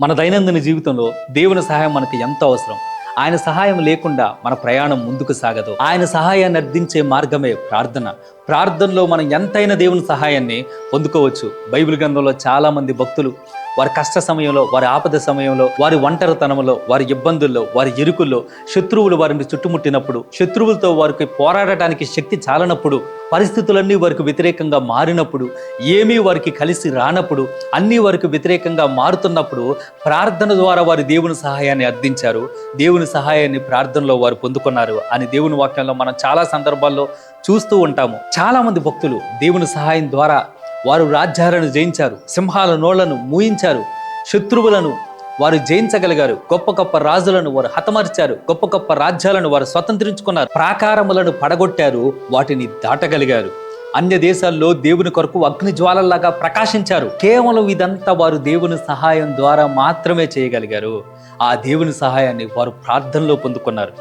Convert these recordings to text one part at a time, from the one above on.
మన దైనందిన జీవితంలో దేవుని సహాయం మనకు ఎంతో అవసరం. ఆయన సహాయం లేకుండా మన ప్రయాణం ముందుకు సాగదు. ఆయన సహాయాన్ని అర్థించే మార్గమే ప్రార్థన. ప్రార్థనలో మనం ఎంతైనా దేవుని సహాయాన్ని పొందుకోవచ్చు. బైబిల్ గ్రంథంలో చాలా మంది భక్తులు వారి కష్ట సమయంలో, వారి ఆపద సమయంలో, వారి ఒంటరితనంలో, వారి ఇబ్బందుల్లో, వారి ఇరుకుల్లో, శత్రువులు వారిని చుట్టుముట్టినప్పుడు, శత్రువులతో వారికి పోరాడటానికి శక్తి చాలనప్పుడు, పరిస్థితులన్నీ వారికి వ్యతిరేకంగా మారినప్పుడు, ఏమీ వారికి కలిసి రానప్పుడు, అన్నీ వారికి వ్యతిరేకంగా మారుతున్నప్పుడు ప్రార్థన ద్వారా వారి దేవుని సహాయాన్ని అర్థించారు. దేవుని సహాయాన్ని ప్రార్థనలో వారు పొందుకున్నారు అని దేవుని వాక్యంలో మనం చాలా సందర్భాల్లో చూస్తూ ఉంటాము. చాలా మంది భక్తులు దేవుని సహాయం ద్వారా వారు రాజ్యాలను జయించారు, సింహాల నోళ్లను మూయించారు, శత్రువులను వారు జయించగలిగారు, గొప్ప గొప్ప రాజులను వారు హతమర్చారు, గొప్ప గొప్ప రాజ్యాలను వారు స్వతంత్రించుకున్నారు, ప్రాకారములను పడగొట్టారు, వాటిని దాటగలిగారు. అన్య దేశాల్లో దేవుని కొరకు అగ్ని జ్వాలల్లాగా ప్రకాశించారు. కేవలం ఇదంతా వారు దేవుని సహాయం ద్వారా మాత్రమే చేయగలిగారు. ఆ దేవుని సహాయాన్ని వారు ప్రార్థనలో పొందుకున్నారు.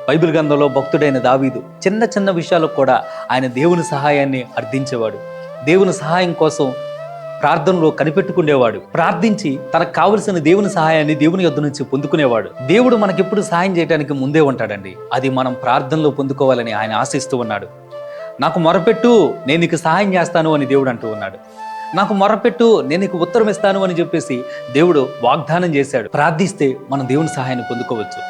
బైబిల్ గ్రంథంలో భక్తుడైన దావీదు చిన్న చిన్న విషయాలకు కూడా ఆయన దేవుని సహాయాన్ని అర్థించేవాడు. దేవుని సహాయం కోసం ప్రార్థనలో కనిపెట్టుకునేవాడు. ప్రార్థించి తనకు కావలసిన దేవుని సహాయాన్ని దేవుని యొద్ద నుంచి పొందుకునేవాడు. దేవుడు మనకెప్పుడు సహాయం చేయడానికి ముందే ఉంటాడండి. అది మనం ప్రార్థనలో పొందుకోవాలని ఆయన ఆశిస్తూ ఉన్నాడు. నాకు మొరపెట్టు, నేను నీకు సహాయం చేస్తాను అని దేవుడు అంటూ ఉన్నాడు. నాకు మొరపెట్టు, నేను నీకు ఉత్తరం ఇస్తాను అని చెప్పేసి దేవుడు వాగ్దానం చేశాడు. ప్రార్థిస్తే మనం దేవుని సహాయాన్ని పొందుకోవచ్చు.